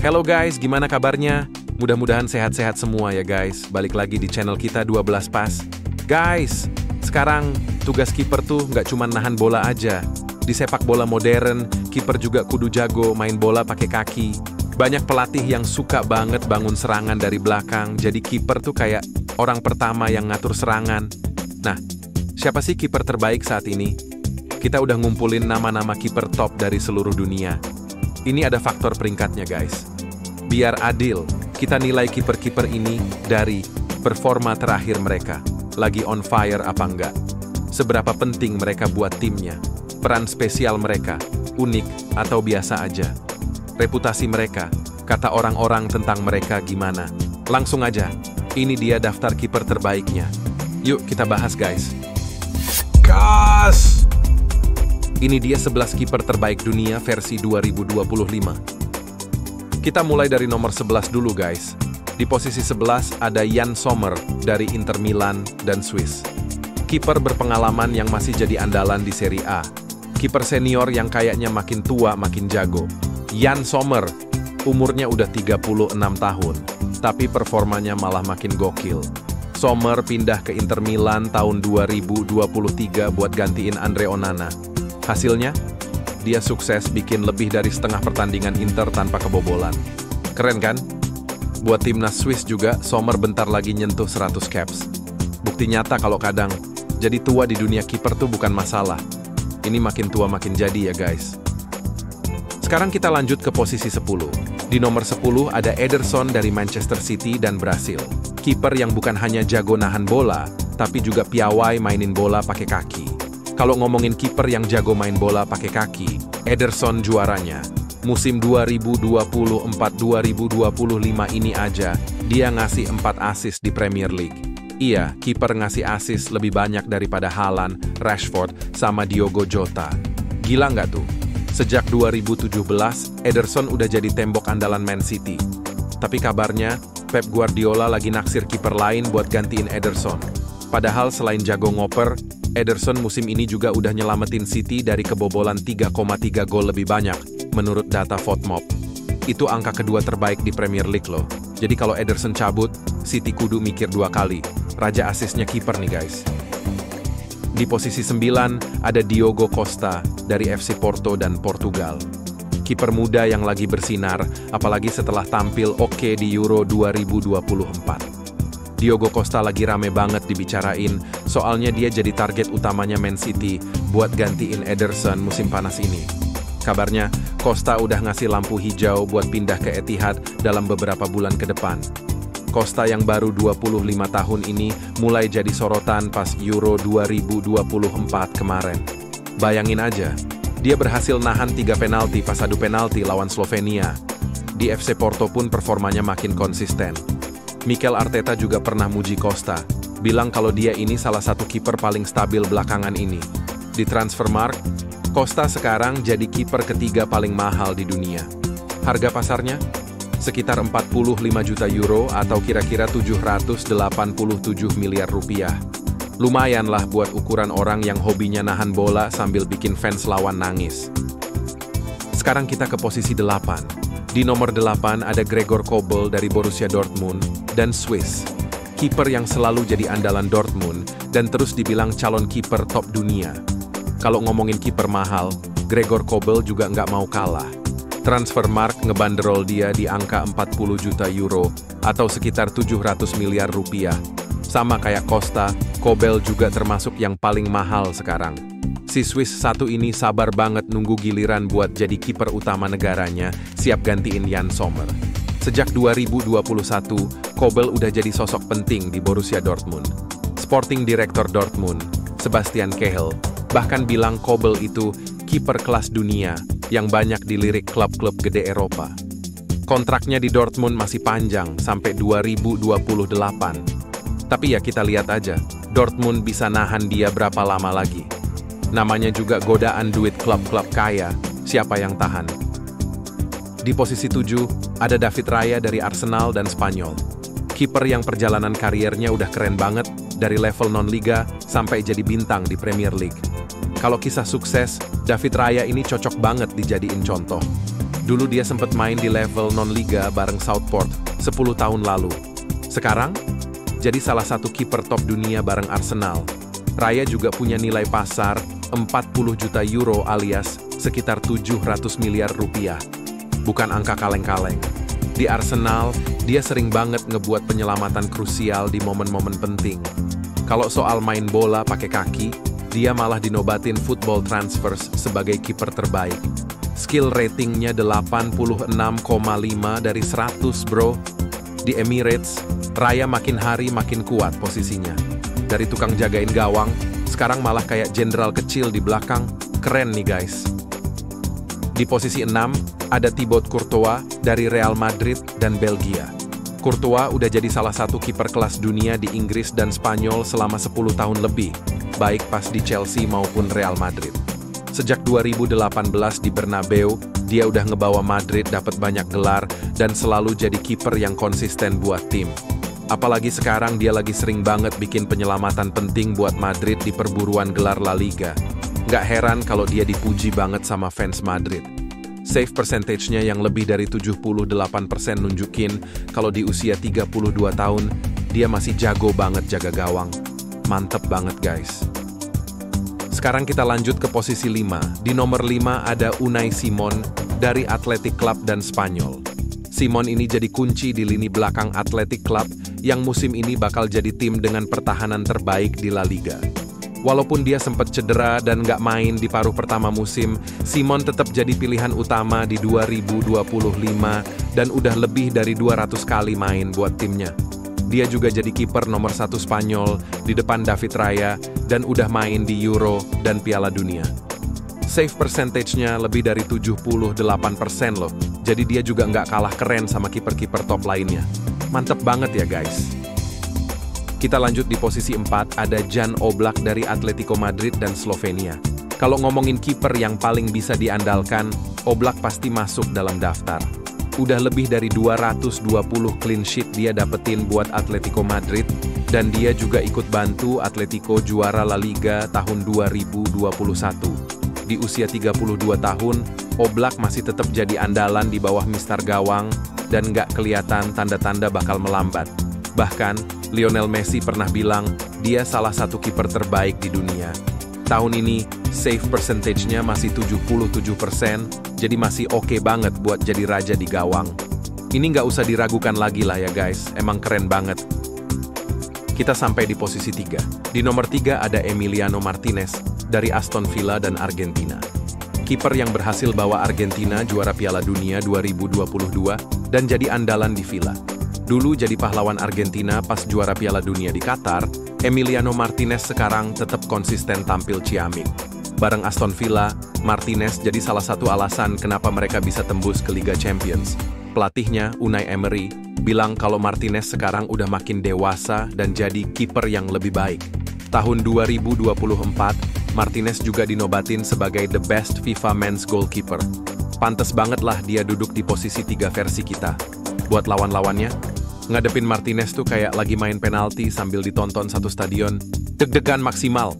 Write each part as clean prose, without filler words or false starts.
Hello guys, gimana kabarnya? Mudah-mudahan sehat-sehat semua ya guys. Balik lagi di channel kita 12 Pas. Guys, sekarang tugas kiper tuh nggak cuma nahan bola aja. Di sepak bola modern, kiper juga kudu jago main bola pakai kaki. Banyak pelatih yang suka banget bangun serangan dari belakang, jadi kiper tuh kayak orang pertama yang ngatur serangan. Nah, siapa sih kiper terbaik saat ini? Kita udah ngumpulin nama-nama kiper top dari seluruh dunia. Ini ada faktor peringkatnya guys. Biar adil, kita nilai kiper-kiper ini dari performa terakhir mereka. Lagi on fire apa enggak? Seberapa penting mereka buat timnya? Peran spesial mereka, unik atau biasa aja? Reputasi mereka, kata orang-orang tentang mereka gimana? Langsung aja, ini dia daftar kiper terbaiknya. Yuk kita bahas guys. Gas! Ini dia 11 kiper terbaik dunia versi 2025. Kita mulai dari nomor 11 dulu guys. Di posisi 11 ada Yann Sommer dari Inter Milan dan Swiss. Kiper berpengalaman yang masih jadi andalan di Serie A. Kiper senior yang kayaknya makin tua makin jago. Yann Sommer, umurnya udah 36 tahun, tapi performanya malah makin gokil. Sommer pindah ke Inter Milan tahun 2023 buat gantiin Andre Onana. Hasilnya, dia sukses bikin lebih dari setengah pertandingan Inter tanpa kebobolan. Keren kan? Buat timnas Swiss juga, Sommer bentar lagi nyentuh 100 caps. Bukti nyata kalau kadang, jadi tua di dunia kiper tuh bukan masalah. Ini makin tua makin jadi ya guys. Sekarang kita lanjut ke posisi 10. Di nomor 10 ada Ederson dari Manchester City dan Brasil. Kiper yang bukan hanya jago nahan bola, tapi juga piawai mainin bola pakai kaki. Kalau ngomongin kiper yang jago main bola pakai kaki, Ederson juaranya. Musim 2024-2025 ini aja, dia ngasih 4 assist di Premier League. Iya, kiper ngasih assist lebih banyak daripada Haaland, Rashford, sama Diogo Jota. Gila nggak tuh? Sejak 2017, Ederson udah jadi tembok andalan Man City. Tapi kabarnya, Pep Guardiola lagi naksir kiper lain buat gantiin Ederson. Padahal selain jago ngoper, Ederson musim ini juga udah nyelamatin City dari kebobolan 3,3 gol lebih banyak, menurut data FotMob. Itu angka kedua terbaik di Premier League loh. Jadi kalau Ederson cabut, City kudu mikir 2 kali. Raja asisnya kiper nih guys. Di posisi 9 ada Diogo Costa dari FC Porto dan Portugal. Kiper muda yang lagi bersinar, apalagi setelah tampil oke di Euro 2024. Diogo Costa lagi rame banget dibicarain, soalnya dia jadi target utamanya Man City buat gantiin Ederson musim panas ini. Kabarnya, Costa udah ngasih lampu hijau buat pindah ke Etihad dalam beberapa bulan ke depan. Costa yang baru 25 tahun ini mulai jadi sorotan pas Euro 2024 kemarin. Bayangin aja, dia berhasil nahan 3 penalti pas adu penalti lawan Slovenia. Di FC Porto pun performanya makin konsisten. Mikel Arteta juga pernah muji Costa, bilang kalau dia ini salah satu kiper paling stabil belakangan ini. Di Transfermarkt, Costa sekarang jadi kiper ketiga paling mahal di dunia. Harga pasarnya? Sekitar 45 juta euro atau kira-kira 787 miliar rupiah. Lumayan lah buat ukuran orang yang hobinya nahan bola sambil bikin fans lawan nangis. Sekarang kita ke posisi 8. Di nomor 8 ada Gregor Kobel dari Borussia Dortmund dan Swiss. Kiper yang selalu jadi andalan Dortmund dan terus dibilang calon kiper top dunia. Kalau ngomongin kiper mahal, Gregor Kobel juga nggak mau kalah. Transfermarkt ngebanderol dia di angka 40 juta euro atau sekitar 700 miliar rupiah. Sama kayak Costa, Kobel juga termasuk yang paling mahal sekarang. Si Swiss satu ini sabar banget nunggu giliran buat jadi kiper utama negaranya, siap gantiin Yann Sommer. Sejak 2021, Kobel udah jadi sosok penting di Borussia Dortmund. Sporting Director Dortmund, Sebastian Kehl, bahkan bilang Kobel itu kiper kelas dunia yang banyak dilirik klub-klub gede Eropa. Kontraknya di Dortmund masih panjang sampai 2028. Tapi ya kita lihat aja, Dortmund bisa nahan dia berapa lama lagi. Namanya juga godaan duit klub-klub kaya, siapa yang tahan? Di posisi 7, ada David Raya dari Arsenal dan Spanyol. Kiper yang perjalanan kariernya udah keren banget, dari level non-liga sampai jadi bintang di Premier League. Kalau kisah sukses, David Raya ini cocok banget dijadiin contoh. Dulu dia sempat main di level non-liga bareng Southport 10 tahun lalu. Sekarang, jadi salah satu kiper top dunia bareng Arsenal. Raya juga punya nilai pasar 40 juta euro alias sekitar 700 miliar rupiah. Bukan angka kaleng-kaleng. Di Arsenal, dia sering banget ngebuat penyelamatan krusial di momen-momen penting. Kalau soal main bola pakai kaki, dia malah dinobatin Football Transfers sebagai kiper terbaik. Skill ratingnya 86,5 dari 100 bro. Di Emirates, Raya makin hari makin kuat posisinya. Dari tukang jagain gawang, sekarang malah kayak jenderal kecil di belakang. Keren nih guys. Di posisi 6, ada Thibaut Courtois dari Real Madrid dan Belgia. Courtois udah jadi salah satu kiper kelas dunia di Inggris dan Spanyol selama 10 tahun lebih, baik pas di Chelsea maupun Real Madrid. Sejak 2018 di Bernabeu, dia udah ngebawa Madrid dapat banyak gelar dan selalu jadi kiper yang konsisten buat tim. Apalagi sekarang dia lagi sering banget bikin penyelamatan penting buat Madrid di perburuan gelar La Liga. Nggak heran kalau dia dipuji banget sama fans Madrid. Save percentage-nya yang lebih dari 78% nunjukin kalau di usia 32 tahun, dia masih jago banget jaga gawang. Mantep banget guys. Sekarang kita lanjut ke posisi 5. Di nomor 5 ada Unai Simon dari Athletic Club dan Spanyol. Simon ini jadi kunci di lini belakang Athletic Club yang musim ini bakal jadi tim dengan pertahanan terbaik di La Liga. Walaupun dia sempat cedera dan nggak main di paruh pertama musim, Simon tetap jadi pilihan utama di 2025 dan udah lebih dari 200 kali main buat timnya. Dia juga jadi kiper nomor 1 Spanyol di depan David Raya dan udah main di Euro dan Piala Dunia. Save percentage-nya lebih dari 78% loh, jadi dia juga nggak kalah keren sama kiper-kiper top lainnya. Mantep banget ya guys. Kita lanjut di posisi 4, ada Jan Oblak dari Atletico Madrid dan Slovenia. Kalau ngomongin kiper yang paling bisa diandalkan, Oblak pasti masuk dalam daftar. Udah lebih dari 220 clean sheet dia dapetin buat Atletico Madrid, dan dia juga ikut bantu Atletico juara La Liga tahun 2021. Di usia 32 tahun, Oblak masih tetap jadi andalan di bawah mister gawang, dan nggak kelihatan tanda-tanda bakal melambat. Bahkan, Lionel Messi pernah bilang dia salah satu kiper terbaik di dunia. Tahun ini, save percentage-nya masih 77%, jadi masih oke banget buat jadi raja di gawang. Ini nggak usah diragukan lagi lah ya guys, emang keren banget. Kita sampai di posisi 3. Di nomor 3 ada Emiliano Martinez dari Aston Villa dan Argentina. Kiper yang berhasil bawa Argentina juara Piala Dunia 2022 dan jadi andalan di Villa. Dulu jadi pahlawan Argentina pas juara Piala Dunia di Qatar, Emiliano Martinez sekarang tetap konsisten tampil ciamik. Bareng Aston Villa, Martinez jadi salah satu alasan kenapa mereka bisa tembus ke Liga Champions. Pelatihnya, Unai Emery, bilang kalau Martinez sekarang udah makin dewasa dan jadi kiper yang lebih baik. Tahun 2024, Martinez juga dinobatin sebagai the best FIFA Men's Goalkeeper. Pantes banget lah dia duduk di posisi 3 versi kita. Buat lawan-lawannya, ngadepin Martinez tuh kayak lagi main penalti sambil ditonton satu stadion. Deg-degan maksimal.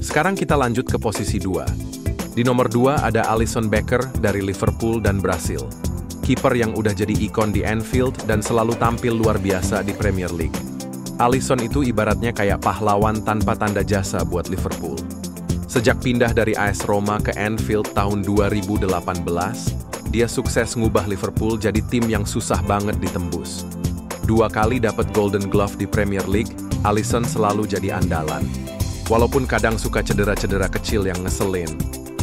Sekarang kita lanjut ke posisi 2. Di nomor 2 ada Alisson Becker dari Liverpool dan Brasil. Kiper yang udah jadi ikon di Anfield dan selalu tampil luar biasa di Premier League. Alisson itu ibaratnya kayak pahlawan tanpa tanda jasa buat Liverpool. Sejak pindah dari AS Roma ke Anfield tahun 2018, dia sukses ngubah Liverpool jadi tim yang susah banget ditembus. 2 kali dapat Golden Glove di Premier League, Alisson selalu jadi andalan. Walaupun kadang suka cedera-cedera kecil yang ngeselin.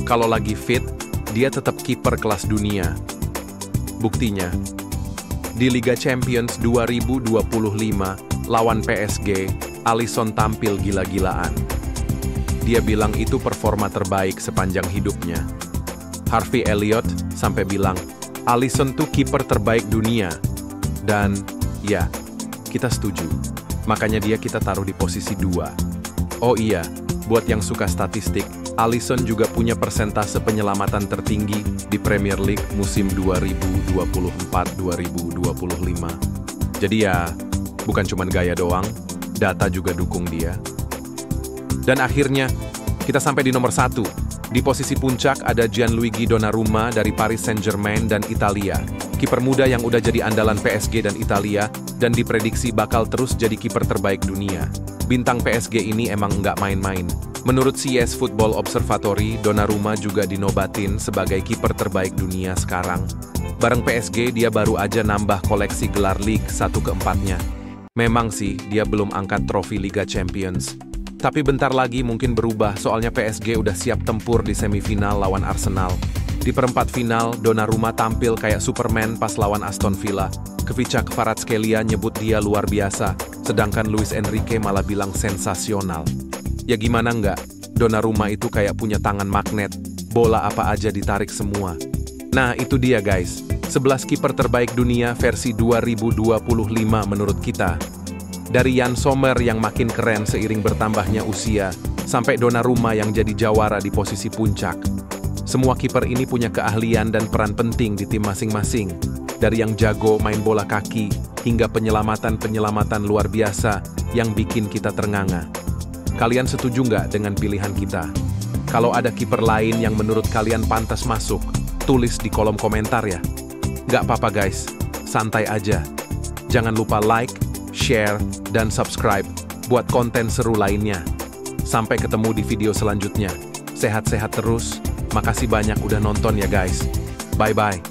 Kalau lagi fit, dia tetap kiper kelas dunia. Buktinya, di Liga Champions 2025 lawan PSG, Alisson tampil gila-gilaan. Dia bilang itu performa terbaik sepanjang hidupnya. Harvey Elliott sampai bilang, Alisson tuh kiper terbaik dunia. Dan, ya, kita setuju. Makanya dia kita taruh di posisi 2. Oh iya, buat yang suka statistik, Alisson juga punya persentase penyelamatan tertinggi di Premier League musim 2024-2025. Jadi ya, bukan cuma gaya doang, data juga dukung dia. Dan akhirnya, kita sampai di nomor 1. Di posisi puncak ada Gianluigi Donnarumma dari Paris Saint-Germain dan Italia. Kiper muda yang udah jadi andalan PSG dan Italia, dan diprediksi bakal terus jadi kiper terbaik dunia. Bintang PSG ini emang nggak main-main. Menurut CS Football Observatory, Donnarumma juga dinobatin sebagai kiper terbaik dunia sekarang. Bareng PSG, dia baru aja nambah koleksi gelar League 1 ke-4-nya. Memang sih, dia belum angkat trofi Liga Champions. Tapi bentar lagi mungkin berubah, soalnya PSG udah siap tempur di semifinal lawan Arsenal. Di perempat final, Donnarumma tampil kayak Superman pas lawan Aston Villa. Kvicha Kvaratskhelia nyebut dia luar biasa, sedangkan Luis Enrique malah bilang sensasional. Ya gimana nggak, Donnarumma itu kayak punya tangan magnet, bola apa aja ditarik semua. Nah itu dia guys, 11 kiper terbaik dunia versi 2025 menurut kita. Dari Jan Sommer yang makin keren seiring bertambahnya usia, sampai Donnarumma yang jadi jawara di posisi puncak. Semua kiper ini punya keahlian dan peran penting di tim masing-masing. Dari yang jago main bola kaki, hingga penyelamatan-penyelamatan luar biasa yang bikin kita ternganga. Kalian setuju nggak dengan pilihan kita? Kalau ada kiper lain yang menurut kalian pantas masuk, tulis di kolom komentar ya. Nggak apa-apa guys, santai aja. Jangan lupa like, share, dan subscribe buat konten seru lainnya. Sampai ketemu di video selanjutnya. Sehat-sehat terus. Makasih banyak udah nonton ya guys. Bye-bye.